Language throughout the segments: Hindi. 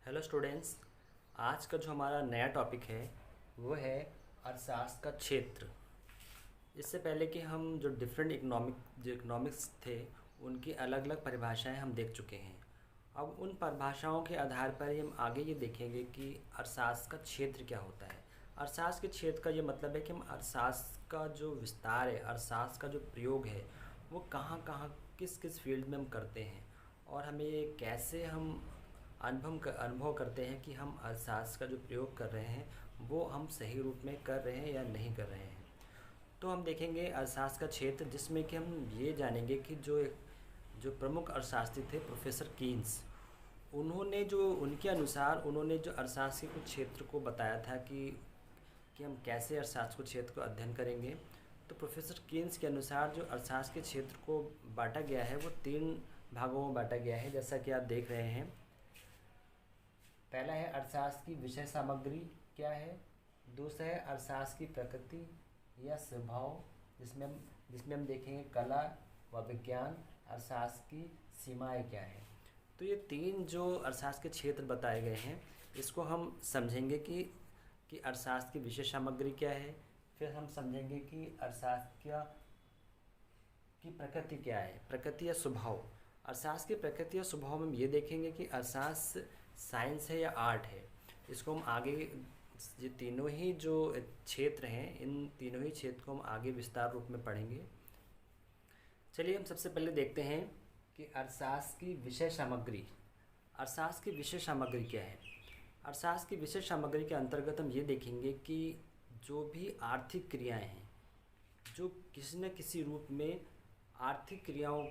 Hello students. आज का जो हमारा नया टॉपिक है वो है अर्थशास्त्र का क्षेत्र। इससे पहले कि हम जो डिफरेंट इकोनॉमिक्स थे उनकी अलग अलग परिभाषाएं हम देख चुके हैं। अब उन परिभाषाओं के आधार पर ही हम आगे ये देखेंगे कि अर्थशास्त्र का क्षेत्र क्या होता है। अर्थशास्त्र के क्षेत्र का ये मतलब है कि हम अर्थशास्त्र का जो विस्तार है, अर्थशास्त्र का जो प्रयोग है वो कहाँ कहाँ किस किस फील्ड में हम करते हैं, और हमें ये कैसे हम अनुभव करते हैं कि हम अर्थशास्त्र का जो प्रयोग कर रहे हैं वो हम सही रूप में कर रहे हैं या नहीं कर रहे हैं। तो हम देखेंगे अर्थशास्त्र का क्षेत्र, जिसमें कि हम ये जानेंगे कि जो प्रमुख अर्थशास्त्री थे प्रोफेसर कीन्स, उन्होंने जो उनके अनुसार उन्होंने जो अर्थशास्त्र के कुछ क्षेत्र को बताया था कि हम कैसे अर्थशास्त्र के क्षेत्र को अध्ययन करेंगे। तो प्रोफेसर कीन्स के अनुसार जो अर्थशास्त्र के क्षेत्र को बांटा गया है वो 3 भागों में बांटा गया है, जैसा कि आप देख रहे हैं। पहला है अर्थशास्त्र की विषय सामग्री क्या है। दूसरा है अर्थशास्त्र की प्रकृति या स्वभाव, जिसमें हम देखेंगे कला व विज्ञान। अर्थशास्त्र की सीमाएं क्या है। तो ये 3 जो अर्थशास्त्र के क्षेत्र बताए गए हैं, इसको हम समझेंगे कि अर्थशास्त्र की विषय सामग्री क्या है। फिर हम समझेंगे कि अर्थशास्त्र की प्रकृति क्या है, प्रकृति या स्वभाव। अर्थशास्त्र की प्रकृति या स्वभाव में हम ये देखेंगे कि अर्थशास्त्र साइंस है या आर्ट है। इसको हम आगे, ये तीनों ही जो क्षेत्र हैं, इन तीनों ही क्षेत्र को हम आगे विस्तार रूप में पढ़ेंगे। चलिए हम सबसे पहले देखते हैं कि अर्थशास्त्र की विषय सामग्री। अर्थशास्त्र की विषय सामग्री क्या है। अर्थशास्त्र की विषय सामग्री के अंतर्गत हम ये देखेंगे कि जो भी आर्थिक क्रियाएं हैं, जो किसी न किसी रूप में आर्थिक क्रियाओं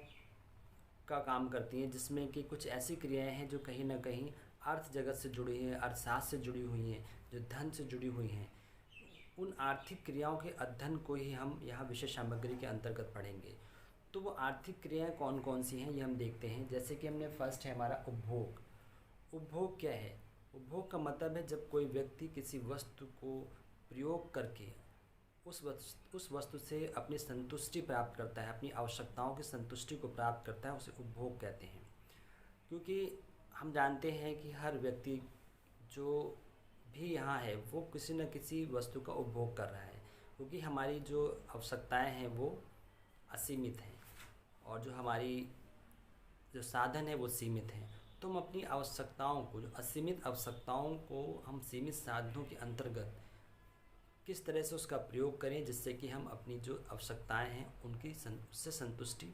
का काम करती हैं, जिसमें कि कुछ ऐसी क्रियाएं हैं जो कहीं ना कहीं अर्थ जगत से जुड़ी हैं, अर्थशास्त्र से जुड़ी हुई हैं, जो धन से जुड़ी हुई हैं, उन आर्थिक क्रियाओं के अध्ययन को ही हम यहाँ विषय सामग्री के अंतर्गत पढ़ेंगे। तो वो आर्थिक क्रियाएं कौन कौन सी हैं ये हम देखते हैं। जैसे कि हमने फर्स्ट है हमारा उपभोग। उपभोग क्या है। उपभोग का मतलब है जब कोई व्यक्ति किसी वस्तु को प्रयोग करके उस वस्तु से अपनी संतुष्टि प्राप्त करता है, अपनी आवश्यकताओं की संतुष्टि को प्राप्त करता है, उसे उपभोग कहते हैं। क्योंकि हम जानते हैं कि हर व्यक्ति जो भी यहाँ है वो किसी न किसी वस्तु का उपभोग कर रहा है, क्योंकि हमारी जो आवश्यकताएं हैं वो असीमित हैं और जो हमारी जो साधन है वो सीमित हैं। तो हम अपनी आवश्यकताओं को, जो असीमित आवश्यकताओं को हम सीमित साधनों के अंतर्गत किस तरह से उसका प्रयोग करें, जिससे कि हम अपनी जो आवश्यकताएं हैं उनकी उससे संतुष्टि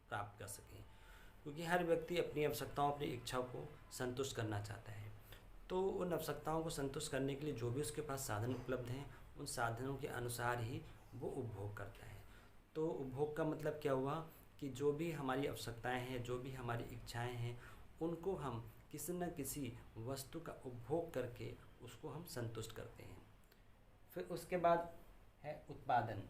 प्राप्त कर सकें। क्योंकि हर व्यक्ति अपनी आवश्यकताओं, अपनी इच्छाओं को संतुष्ट करना चाहता है। तो उन आवश्यकताओं को संतुष्ट करने के लिए जो भी उसके पास साधन उपलब्ध हैं, उन साधनों के अनुसार ही वो उपभोग करता है। तो उपभोग का मतलब क्या हुआ कि जो भी हमारी आवश्यकताएं हैं, जो भी हमारी इच्छाएं हैं, उनको हम किसी न किसी वस्तु का उपभोग करके उसको हम संतुष्ट करते हैं। फिर उसके बाद है उत्पादन।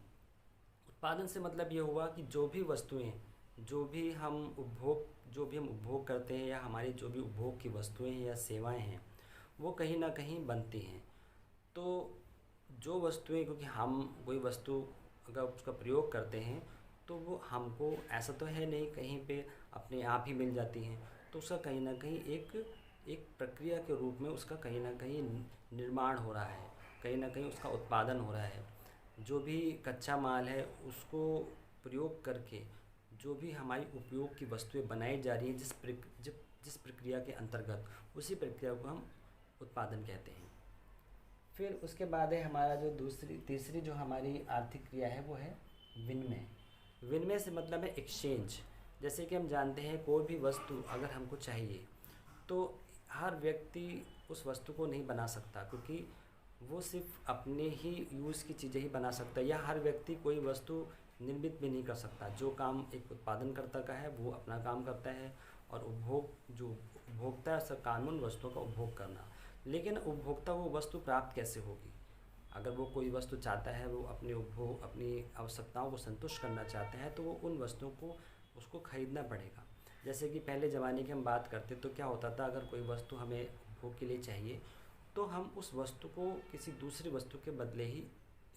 उत्पादन से मतलब ये हुआ कि जो भी वस्तुएं, जो भी हम उपभोग करते हैं, या हमारी जो भी उपभोग की वस्तुएं हैं या सेवाएं हैं, वो कहीं ना कहीं बनती हैं। तो जो वस्तुएं, क्योंकि हम कोई वस्तु अगर उसका प्रयोग करते हैं तो वो हमको, ऐसा तो है नहीं कहीं पे अपने आप ही मिल जाती हैं, तो उसका कहीं ना कहीं एक प्रक्रिया के रूप में उसका कहीं ना कहीं निर्माण हो रहा है, कहीं ना कहीं उसका उत्पादन हो रहा है। जो भी कच्चा माल है उसको प्रयोग करके जो भी हमारी उपयोग की वस्तुएं बनाई जा रही हैं, जिस प्रक्रिया के अंतर्गत, उसी प्रक्रिया को हम उत्पादन कहते हैं। फिर उसके बाद है हमारा जो तीसरी जो हमारी आर्थिक क्रिया है वो है विनिमय। विनिमय से मतलब है एक्सचेंज। जैसे कि हम जानते हैं कोई भी वस्तु अगर हमको चाहिए तो हर व्यक्ति उस वस्तु को नहीं बना सकता, क्योंकि वो सिर्फ अपने ही यूज़ की चीज़ें ही बना सकता है, या हर व्यक्ति कोई वस्तु निर्मित भी नहीं कर सकता। जो काम एक उत्पादनकर्ता का है वो अपना काम करता है, और जो उपभोक्ता है उसका कानून वस्तुओं का उपभोग करना। लेकिन उपभोक्ता वो वस्तु प्राप्त कैसे होगी। अगर वो कोई वस्तु चाहता है, वो अपनी आवश्यकताओं को संतुष्ट करना चाहते हैं, तो वो उन वस्तुओं को उसको ख़रीदना पड़ेगा। जैसे कि पहले ज़माने की हम बात करते तो क्या होता था, अगर कोई वस्तु हमें उपभोग के लिए चाहिए तो हम उस वस्तु को किसी दूसरी वस्तु के बदले ही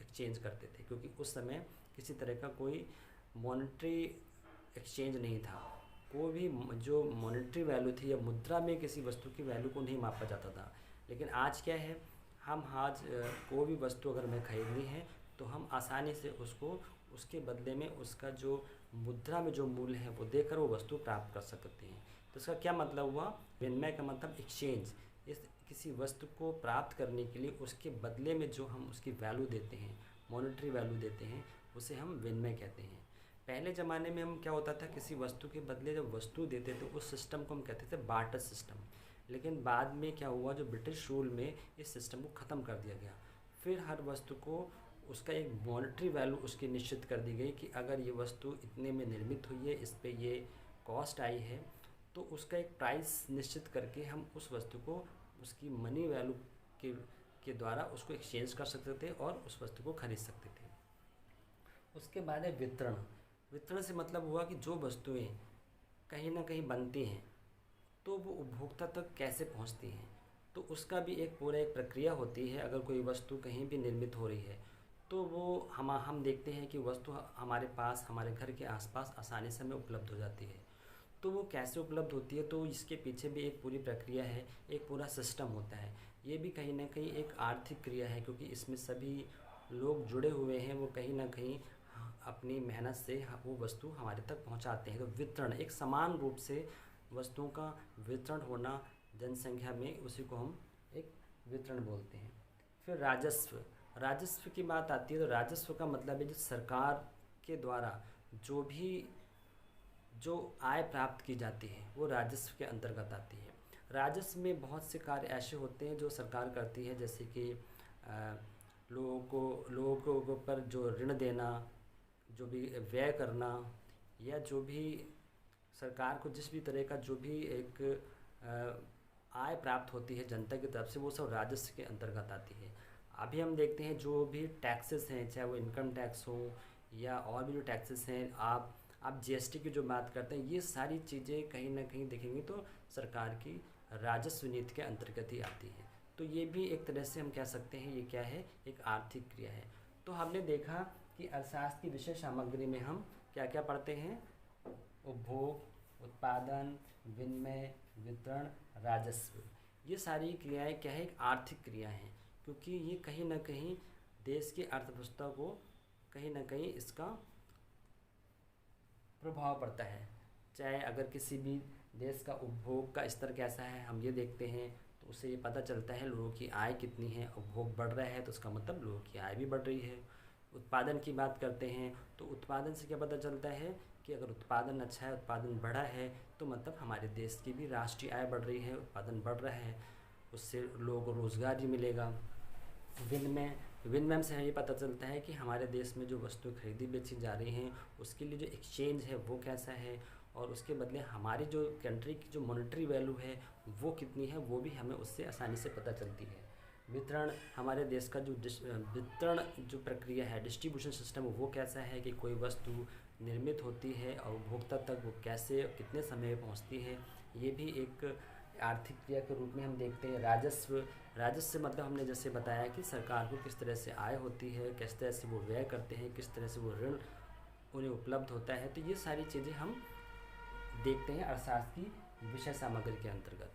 एक्सचेंज करते थे, क्योंकि उस समय किसी तरह का कोई मॉनेटरी एक्सचेंज नहीं था, कोई भी जो मॉनेटरी वैल्यू थी या मुद्रा में किसी वस्तु की वैल्यू को नहीं मापा जाता था। लेकिन आज क्या है, हम आज कोई भी वस्तु अगर हमें खरीदनी है तो हम आसानी से उसको उसके बदले में उसका जो मुद्रा में जो मूल्य है वो देकर वो वस्तु प्राप्त कर सकते हैं। तो इसका क्या मतलब हुआ, विनिमय का मतलब एक्सचेंज। इस किसी वस्तु को प्राप्त करने के लिए उसके बदले में जो हम उसकी वैल्यू देते हैं, मॉनेटरी वैल्यू देते हैं, उसे हम विनिमय कहते हैं। पहले ज़माने में हम क्या होता था, किसी वस्तु के बदले जब वस्तु देते थे उस सिस्टम को हम कहते थे बार्टर सिस्टम। लेकिन बाद में क्या हुआ, जो ब्रिटिश रूल में इस सिस्टम को ख़त्म कर दिया गया। फिर हर वस्तु को उसका एक मॉनेटरी वैल्यू उसकी निश्चित कर दी गई कि अगर ये वस्तु इतने में निर्मित हुई है, इस पे ये कॉस्ट आई है, तो उसका एक प्राइस निश्चित करके हम उस वस्तु को उसकी मनी वैल्यू के द्वारा उसको एक्सचेंज कर सकते थे और उस वस्तु को खरीद सकते थे। उसके बाद है वितरण। वितरण से मतलब हुआ कि जो वस्तुएं कहीं ना कहीं बनती हैं तो वो उपभोक्ता तक कैसे पहुंचती हैं, तो उसका भी एक पूरा एक प्रक्रिया होती है। अगर कोई वस्तु कहीं भी निर्मित हो रही है तो वो हम देखते हैं कि वस्तु हमारे पास, हमारे घर के आसपास आसानी से हमें उपलब्ध हो जाती है। तो वो कैसे उपलब्ध होती है, तो इसके पीछे भी एक पूरी प्रक्रिया है, एक पूरा सिस्टम होता है। ये भी कहीं ना कहीं एक आर्थिक क्रिया है, क्योंकि इसमें सभी लोग जुड़े हुए हैं, वो कहीं ना कहीं अपनी मेहनत से वो वस्तु हमारे तक पहुंचाते हैं। तो वितरण, एक समान रूप से वस्तुओं का वितरण होना जनसंख्या में, उसी को हम एक वितरण बोलते हैं। फिर राजस्व। राजस्व की बात आती है तो राजस्व का मतलब है जो सरकार के द्वारा जो आय प्राप्त की जाती है वो राजस्व के अंतर्गत आती है। राजस्व में बहुत से कार्य ऐसे होते हैं जो सरकार करती है, जैसे कि लोगों को पर जो ऋण देना, जो भी व्यय करना, या जो भी सरकार को जिस भी तरह का जो भी एक आय प्राप्त होती है जनता की तरफ से, वो सब राजस्व के अंतर्गत आती है। अभी हम देखते हैं जो भी टैक्सेस हैं, चाहे वो इनकम टैक्स हो या और भी जो टैक्सेस हैं, आप जीएसटी की जो बात करते हैं, ये सारी चीज़ें कहीं ना कहीं देखेंगे तो सरकार की राजस्व नीति के अंतर्गत ही आती है। तो ये भी एक तरह से हम कह सकते हैं ये क्या है, एक आर्थिक क्रिया है। तो हमने देखा कि अर्थशास्त्र की विषय सामग्री में हम क्या क्या पढ़ते हैं, उपभोग, उत्पादन, विनिमय, वितरण, राजस्व। ये सारी क्रियाएं क्या है, एक आर्थिक क्रिया हैं, क्योंकि ये कहीं ना कहीं देश की अर्थव्यवस्था को कहीं ना कहीं इसका प्रभाव पड़ता है। चाहे अगर किसी भी देश का उपभोग का स्तर कैसा है हम ये देखते हैं तो उससे ये पता चलता है लोगों की आय कितनी है। उपभोग बढ़ रहा है तो उसका मतलब लोगों की आय भी बढ़ रही है। उत्पादन की बात करते हैं तो उत्पादन से क्या पता चलता है कि अगर उत्पादन अच्छा है, उत्पादन बढ़ा है, तो मतलब हमारे देश की भी राष्ट्रीय आय बढ़ रही है, उत्पादन बढ़ रहा है, उससे लोगों को रोज़गार भी मिलेगा। विनिमय से हमें ये पता चलता है कि हमारे देश में जो वस्तु खरीदी बेची जा रही हैं उसके लिए जो एक्सचेंज है वो कैसा है, और उसके बदले हमारी जो कंट्री की जो मॉनेटरी वैल्यू है वो कितनी है, वो भी हमें उससे आसानी से पता चलती है। वितरण, हमारे देश का जो वितरण जो प्रक्रिया है, डिस्ट्रीब्यूशन सिस्टम, वो कैसा है कि कोई वस्तु निर्मित होती है और उपभोक्ता तक वो कैसे कितने समय में पहुँचती है, ये भी एक आर्थिक क्रिया के रूप में हम देखते हैं। राजस्व मतलब हमने जैसे बताया कि सरकार को किस तरह से आय होती है, किस तरह से वो व्यय करते हैं, किस तरह से वो ऋण उन्हें उपलब्ध होता है। तो ये सारी चीज़ें हम देखते हैं अर्थशास्त्र की विषय सामग्री के अंतर्गत।